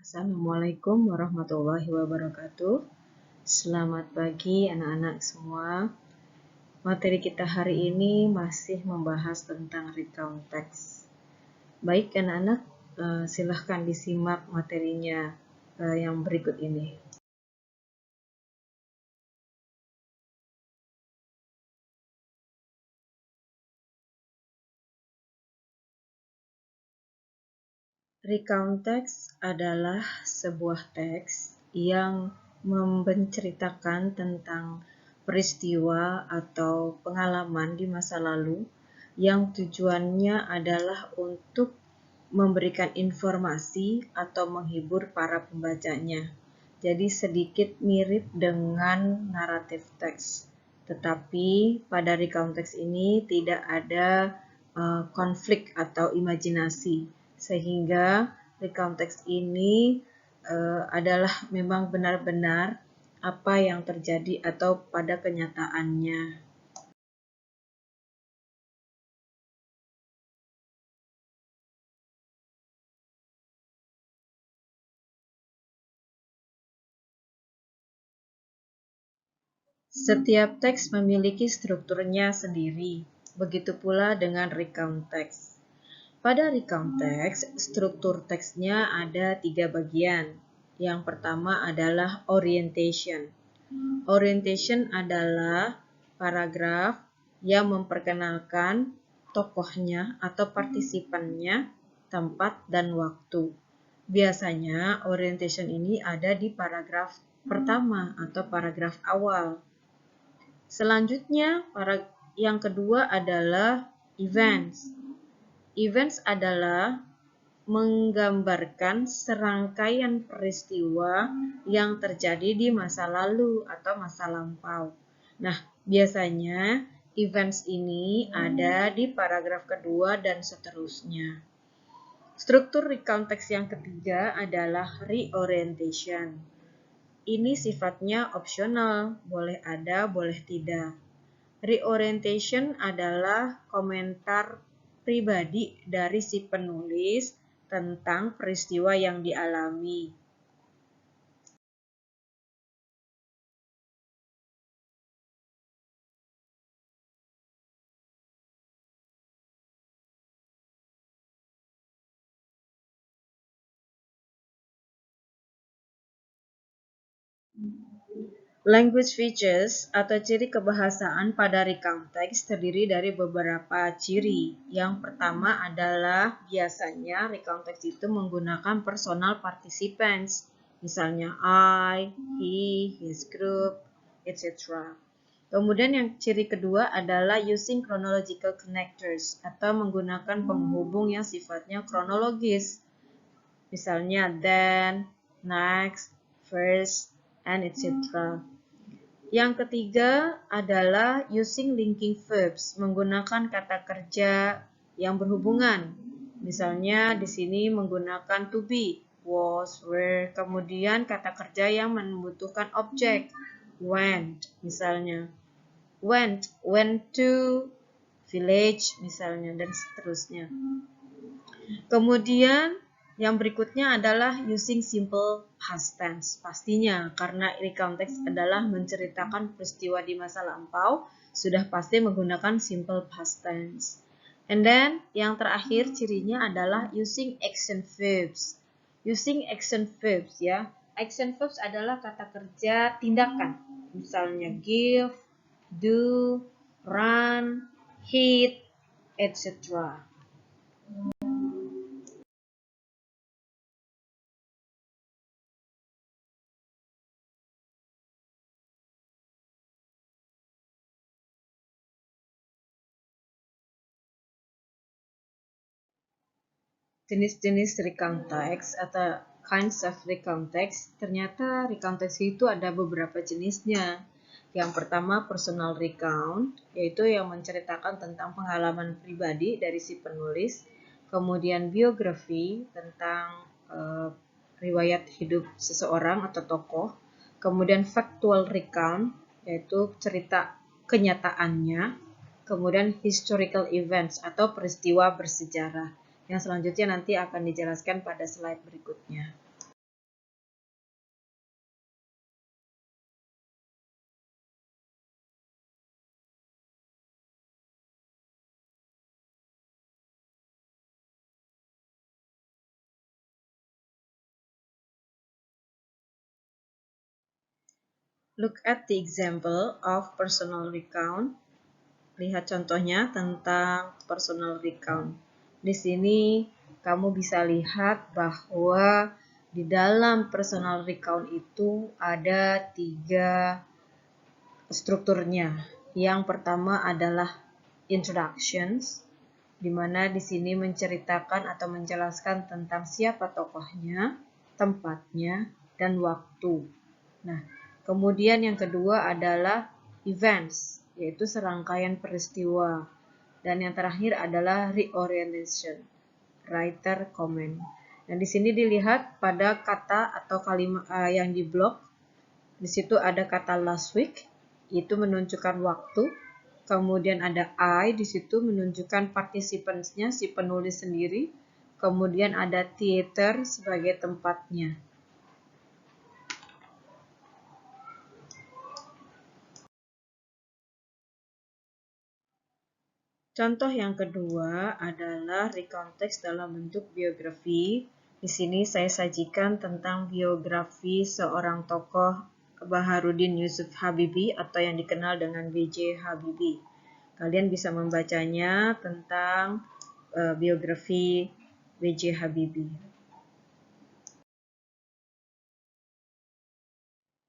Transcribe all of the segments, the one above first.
Assalamualaikum warahmatullahi wabarakatuh. Selamat pagi anak-anak semua. Materi kita hari ini masih membahas tentang recount text. Baik anak-anak, silahkan disimak materinya yang berikut ini. Recount text adalah sebuah teks yang menceritakan tentang peristiwa atau pengalaman di masa lalu yang tujuannya adalah untuk memberikan informasi atau menghibur para pembacanya. Jadi sedikit mirip dengan naratif teks. Tetapi pada recount text ini tidak ada konflik atau imajinasi. Sehingga recount text ini adalah memang benar-benar apa yang terjadi atau pada kenyataannya. Setiap teks memiliki strukturnya sendiri, begitu pula dengan recount text. Pada recount text, struktur teksnya ada 3 bagian. Yang pertama adalah orientation. Orientation adalah paragraf yang memperkenalkan tokohnya atau partisipannya, tempat, dan waktu. Biasanya orientation ini ada di paragraf pertama atau paragraf awal. Selanjutnya, yang kedua adalah events. Events adalah menggambarkan serangkaian peristiwa yang terjadi di masa lalu atau masa lampau. Nah, biasanya events ini ada di paragraf kedua dan seterusnya. Struktur recount text yang ketiga adalah reorientation. Ini sifatnya opsional, boleh ada, boleh tidak. Reorientation adalah komentar pribadi dari si penulis tentang peristiwa yang dialami. Language features atau ciri kebahasaan pada recount text terdiri dari beberapa ciri. Yang pertama adalah biasanya recount text itu menggunakan personal participants. Misalnya I, he, his group, etc. Kemudian yang ciri kedua adalah using chronological connectors atau menggunakan penghubung yang sifatnya kronologis. Misalnya then, next, first, and etc. Yang ketiga adalah using linking verbs, menggunakan kata kerja yang berhubungan. Misalnya di sini menggunakan to be, was, were, kemudian kata kerja yang membutuhkan objek, went, misalnya. Went to village, misalnya, dan seterusnya. Kemudian yang berikutnya adalah using simple past tense. Pastinya karena recount text adalah menceritakan peristiwa di masa lampau, sudah pasti menggunakan simple past tense. And then yang terakhir cirinya adalah using action verbs. Using action verbs ya. Action verbs adalah kata kerja tindakan. Misalnya give, do, run, hit, etc. Jenis-jenis recount text atau kinds of recount text, ternyata recount text itu ada beberapa jenisnya. Yang pertama personal recount, yaitu yang menceritakan tentang pengalaman pribadi dari si penulis. Kemudian biografi, tentang riwayat hidup seseorang atau tokoh. Kemudian factual recount, yaitu cerita kenyataannya. Kemudian historical events atau peristiwa bersejarah. Yang selanjutnya nanti akan dijelaskan pada slide berikutnya. Look at the example of personal recount. Lihat contohnya tentang personal recount. Di sini kamu bisa lihat bahwa di dalam personal recount itu ada 3 strukturnya. Yang pertama adalah introductions, di mana di sini menceritakan atau menjelaskan tentang siapa tokohnya, tempatnya, dan waktu. Nah, kemudian yang kedua adalah events, yaitu serangkaian peristiwa. Dan yang terakhir adalah reorientation, writer comment. Dan di sini dilihat pada kata atau kalimat yang di blok, di situ ada kata last week, itu menunjukkan waktu. Kemudian ada I, di situ menunjukkan participants-nya, si penulis sendiri. Kemudian ada theater sebagai tempatnya. Contoh yang kedua adalah recount text dalam bentuk biografi. Di sini saya sajikan tentang biografi seorang tokoh Baharudin Yusuf Habibie atau yang dikenal dengan B.J. Habibie. Kalian bisa membacanya tentang biografi B.J. Habibie.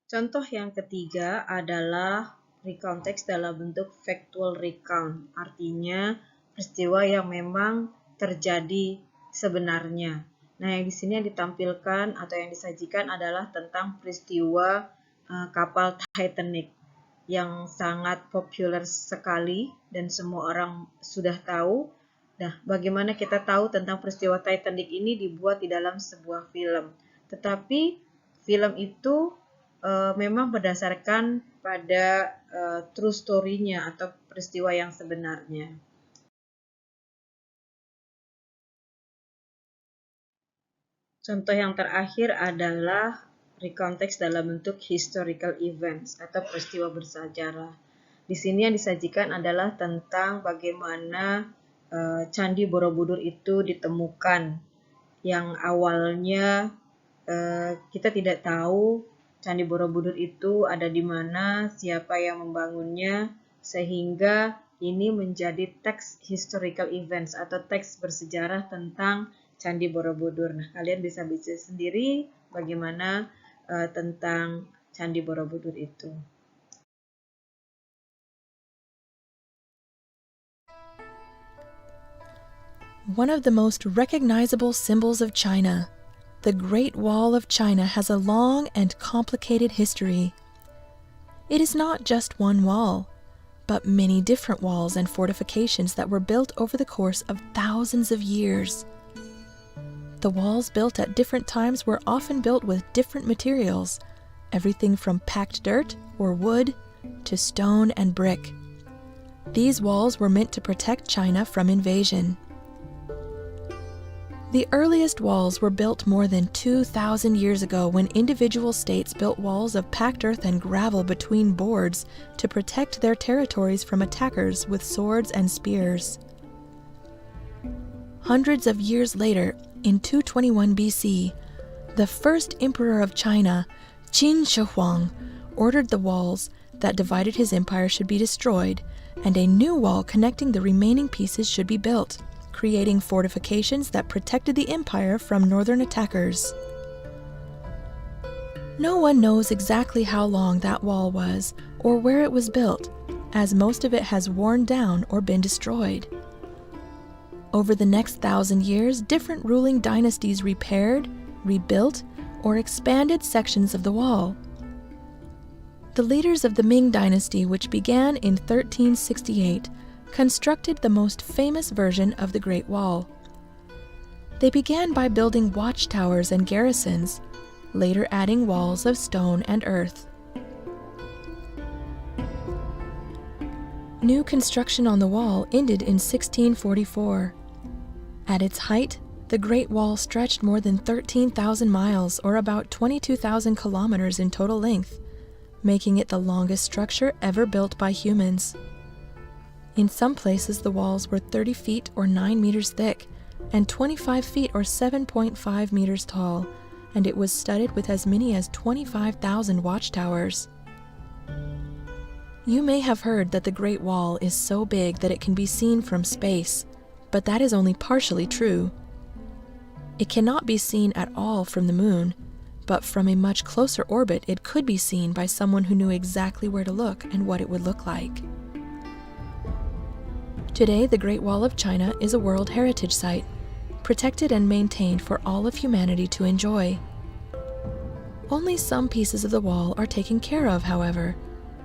Contoh yang ketiga adalah recount text dalam bentuk factual recount, artinya peristiwa yang memang terjadi sebenarnya. Nah, yang di sini yang ditampilkan atau yang disajikan adalah tentang peristiwa kapal Titanic yang sangat populer sekali dan semua orang sudah tahu. Nah, bagaimana kita tahu tentang peristiwa Titanic ini dibuat di dalam sebuah film. Tetapi film itu memang berdasarkan pada true story-nya atau peristiwa yang sebenarnya. Contoh yang terakhir adalah recount text dalam bentuk historical events atau peristiwa bersejarah. Di sini yang disajikan adalah tentang bagaimana Candi Borobudur itu ditemukan. Yang awalnya kita tidak tahu Candi Borobudur itu ada di mana, siapa yang membangunnya, sehingga ini menjadi teks historical events atau teks bersejarah tentang Candi Borobudur. Nah, kalian bisa baca sendiri bagaimana tentang Candi Borobudur itu. One of the most recognizable symbols of China, the Great Wall of China, has a long and complicated history. It is not just one wall, but many different walls and fortifications that were built over the course of thousands of years. The walls built at different times were often built with different materials, everything from packed dirt or wood to stone and brick. These walls were meant to protect China from invasion. The earliest walls were built more than 2,000 years ago when individual states built walls of packed earth and gravel between boards to protect their territories from attackers with swords and spears. Hundreds of years later, in 221 BC, the first emperor of China, Qin Shi Huang, ordered the walls that divided his empire should be destroyed, and a new wall connecting the remaining pieces should be built, creating fortifications that protected the empire from northern attackers. No one knows exactly how long that wall was or where it was built, as most of it has worn down or been destroyed. Over the next 1,000 years, different ruling dynasties repaired, rebuilt, or expanded sections of the wall. The leaders of the Ming Dynasty, which began in 1368, constructed the most famous version of the Great Wall. They began by building watchtowers and garrisons, later adding walls of stone and earth. New construction on the wall ended in 1644. At its height, the Great Wall stretched more than 13,000 miles, or about 22,000 kilometers in total length, making it the longest structure ever built by humans. In some places, the walls were 30 feet or 9 meters thick, and 25 feet or 7.5 meters tall, and it was studded with as many as 25,000 watchtowers. You may have heard that the Great Wall is so big that it can be seen from space, but that is only partially true. It cannot be seen at all from the moon, but from a much closer orbit it could be seen by someone who knew exactly where to look and what it would look like. Today, the Great Wall of China is a World Heritage Site, protected and maintained for all of humanity to enjoy. Only some pieces of the wall are taken care of, however,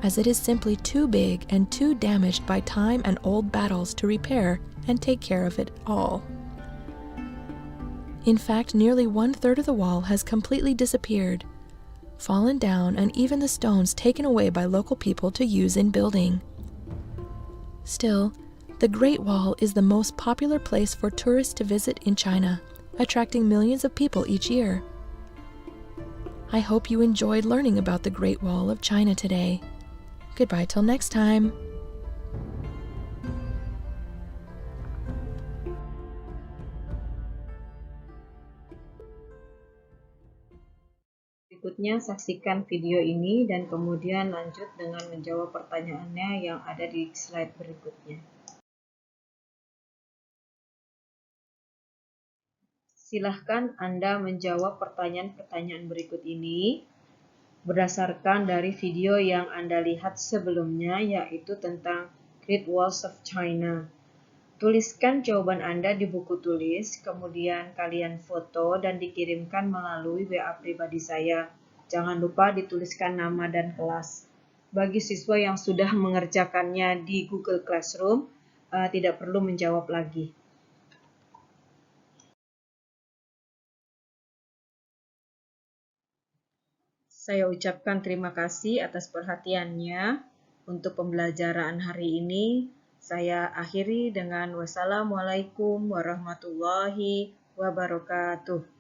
as it is simply too big and too damaged by time and old battles to repair and take care of it all. In fact, nearly 1/3 of the wall has completely disappeared, fallen down, and even the stones taken away by local people to use in building. Still, the Great Wall is the most popular place for tourists to visit in China, attracting millions of people each year. I hope you enjoyed learning about the Great Wall of China today. Goodbye till next time. Berikutnya saksikan video ini dan kemudian lanjut dengan menjawab pertanyaannya yang ada di slide berikutnya. Silahkan Anda menjawab pertanyaan-pertanyaan berikut ini berdasarkan dari video yang Anda lihat sebelumnya, yaitu tentang Great Walls of China. Tuliskan jawaban Anda di buku tulis, kemudian kalian foto dan dikirimkan melalui WA pribadi saya. Jangan lupa dituliskan nama dan kelas. Bagi siswa yang sudah mengerjakannya di Google Classroom, tidak perlu menjawab lagi. Saya ucapkan terima kasih atas perhatiannya untuk pembelajaran hari ini. Saya akhiri dengan wassalamualaikum warahmatullahi wabarakatuh.